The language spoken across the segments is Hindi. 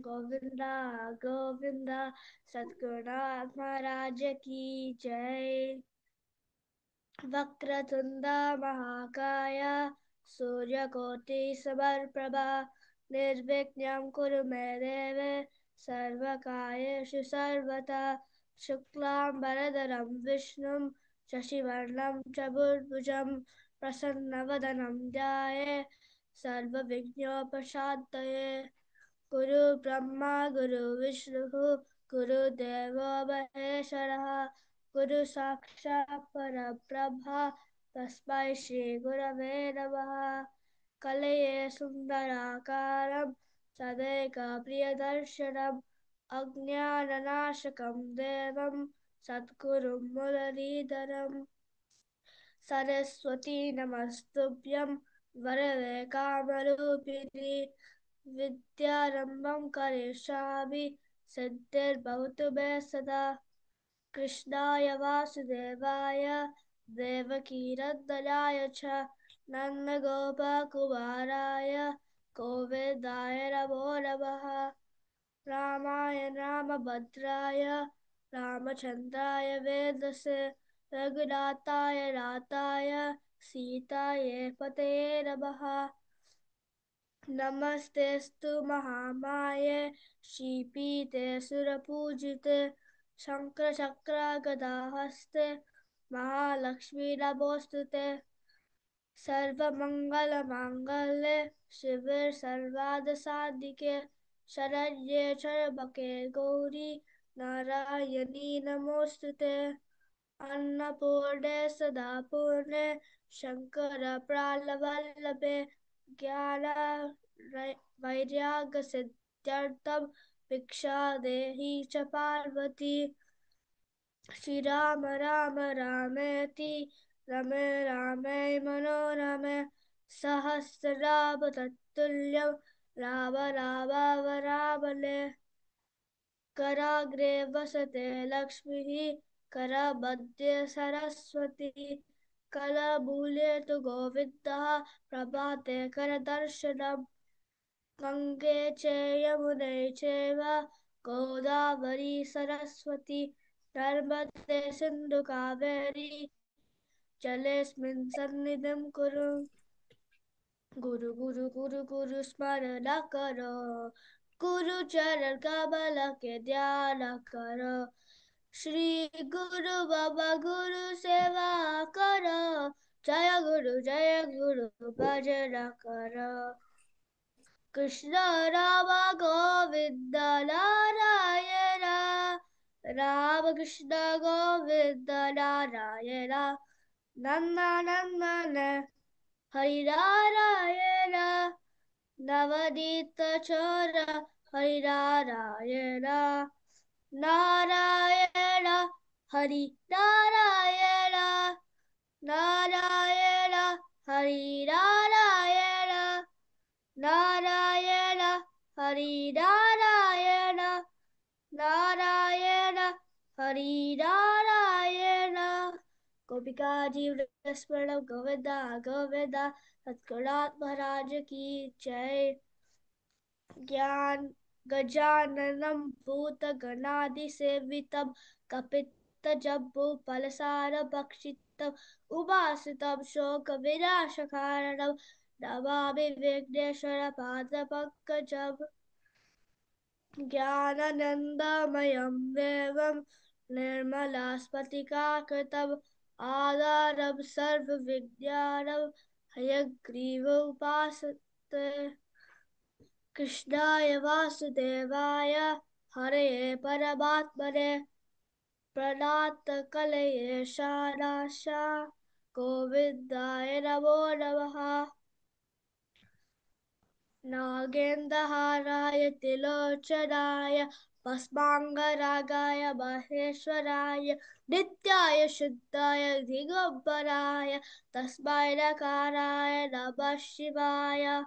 गोविंदा गोविंदा। सद्गुरुनाथ महाराज की जय। वक्रतुंड महाकाय सूर्यकोटि समप्रभा निर्विघ्नं कुरु मे देव सर्वकार्येषु सर्वदा। शुक्लांबरधरं विष्णुं शशिवर्णं चतुर्भुजं प्रसन्नवदनं ध्यायेत् सर्वविघ्नोपशान्तये। गुरु ब्रह्मा गुरु विष्णुः गुरुदेवो महेश्वरः गुरु साक्षात् परब्रह्म तस्मै श्री गुरवे नमः। कलये सुन्दराकारं सदैकप्रियदर्शनम् अज्ञाननाशकं देवं सद्गुरुं मुरलीधरम्। सरस्वती नमस्तुभ्यं वरदे कामरूपिणी विद्यारम्भं करिष्यामि सिद्धिर्भवतु मे सदा। कृष्णाय वासुदेवाय देवकीनन्दनाय च नन्दगोपकुमाराय गोविन्दाय नमो नमः। रामाय रामभद्राय रामचन्द्राय वेदसे रघुनाथाय नाथाय सीताये पतये नमः। नमस्तेस्तु महामाये श्रीपीते सुरपूजिते शङ्खचक्रगदाहस्ते महालक्ष्मी नमोऽस्तुते। सर्वमङ्गलमाङ्गल्ये शिवे सर्वार्थसाधिके शरण्ये त्र्यम्बके गौरी नारायणी नमोऽस्तुते। अन्नपूर्णे सदा पूर्णे शङ्करप्राणवल्लभे ज्ञान वैराग्यसिद्ध्यर्थं भिक्षादेहि च पार्वती। श्रीराम राम रामेति रमे रामे मनोरमे सहस्रनाम तत्तुल्यं राम राम वरावले। कराग्रे वसते लक्ष्मीः करमध्ये सरस्वती करमूले तु गोविन्दः प्रभाते करदर्शनम्। गंगे च यमुने चैव गोदावरी सरस्वती नर्मदे सिन्धु कावेरी जलेऽस्मिन् सन्निधिं कुरु। गुरु गुरु गुरु गुरु स्मरण करो गुरु चरण कमल के ध्यान करो। श्री गुरु बाबा गुरु सेवा करो जय गुरु भजन करो। कृष्ण राम गोविंद नारायण राम कृष्ण गोविंद नारायण नंदनंदन हरि नारायण नवनीत चोर हरि नारायण नारायण हरि नारायण नारायण हरि नारायण नारायण हरि नारायण नारायण हरि नारायण। गोपिका जीवनस्मरणं गोविन्दा गोविन्दा। सद्गुरुनाथ महाराज की जय। ज्ञान गजाननं भूतगणादिसेवितं कपित्तजम्बूफलसारभक्षितम् उमासुतं शोकविनाशकारणं नमामि विघ्नेश्वर पादपङ्कजम्। ज्ञानानन्दमयं देवं निर्मलास्फटिकाकृतिम् आधारं सर्वविद्यानां हयग्रीवोपासते। कृष्णाय वासुदेवाय हरये परमात्मने प्रणतकलये शानाश गोविन्दाय नमो नमः। नागेन्द्रहाराय त्रिलोचनाय भस्माङ्गरागाय महेश्वराय नित्याय शुद्धाय दिगम्बराय तस्मै नकाराय नमः शिवाय।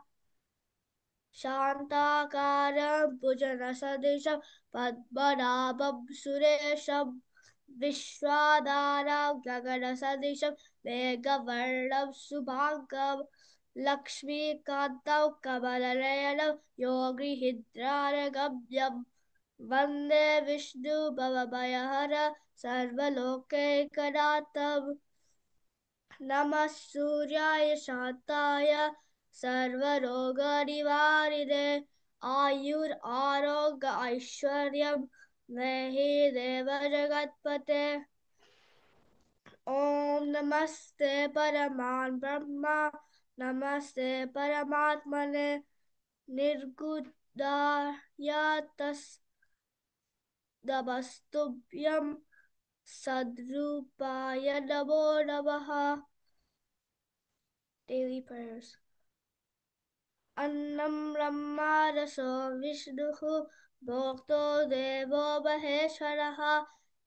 शान्ताकारं भुजगसदृशं पद्मनाभं सुरेशं विश्वाधारं गगनसदृशं मेघवर्णं शुभाङ्गं लक्ष्मीकान्तौ कमलनयनौ योगिनिद्रारगम्यं वन्दे विष्णुभवभयहर सर्वलोकैकनाथम् नमः सूर्याय शान्ताय सर्वरोगनिवारिणे आयुरारोग्य ऐश्वर्यं देहि देव जगत्पते ॐ नमस्ते परमान् ब्रह्मा नमस्ते परमात्मने निर्गुणाय नमस्तुभ्यं सद्रूपाय नमो नमः Daily prayers. अन्नं ब्रह्मा रसो विष्णुः भोक्तो देवो महेश्वरः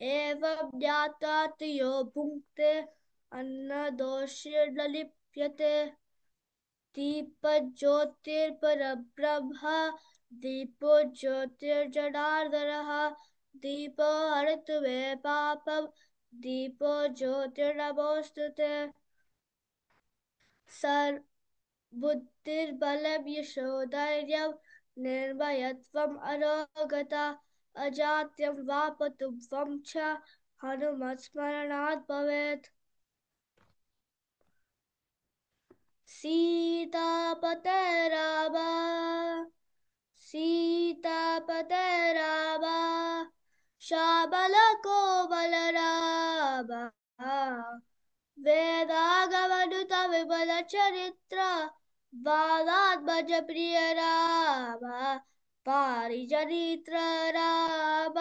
एवं ज्ञात्वा तु यो भुङ्क्ते अन्नदोषेण लिप्यते दीपज्योतिर्परब्रह्म दीपो ज्योतिर्जनार्दनः दीपो हरतु मे पापं दीपो ज्योतिर्नमोऽस्तुते बुद्धिर्बलं यशोधैर्यं निर्भयत्वम् अरोगता अजाड्यं वापटुत्वं च हनुमत्स्मरणात् भवेत् सीतापते राम सीतापते राम श्यामलकोमल राम वेदागमनुत विमल चरित्र बालात्मज प्रिय राम पारिजनित्र राम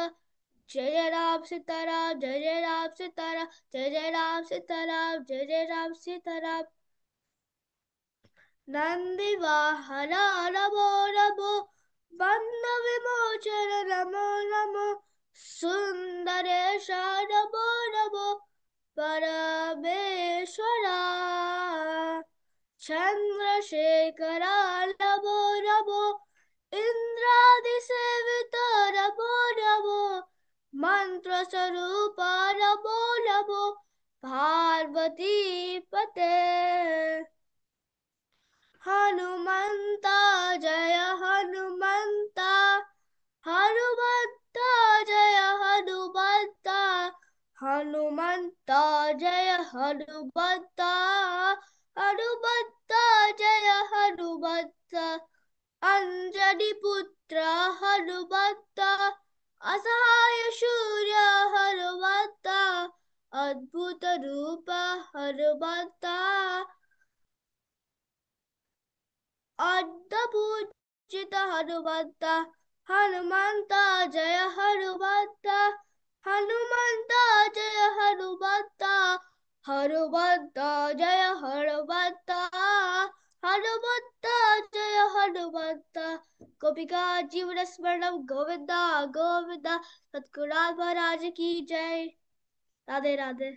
जय राम सीताराम जय जय राम सीताराम जय जय राम सीताराम जय जय राम सीताराम नंदिवाहन नमो नमो बंध विमोचन नमो नमो सुंदरेश नमो नमो परमेश्वरा चंद्रशेखरा नमो नमो इंद्रादिसेवित नमो नमो मंत्रस्वरूप नमो नमो पार्वती पते हनुमंता जय हनुमंता हनुमंता जय हनुमंता हनुमंता जय हनुमंता हनुमंता जय हनुमंता अंजनी पुत्र हनुमंता असहाय शूर्य हनुमंता अद्भुत रूप हनुमंता अद्भुत हनुमंता हनुमंता जय हनुमंता हनुमंता जय हनुमंता हनुमंता जय हनुमंता हनुमंता जय हनुमंता गोपिका जीवन स्मरणम गोविंदा गोविंदा सतगुरु महाराज की जय राधे राधे।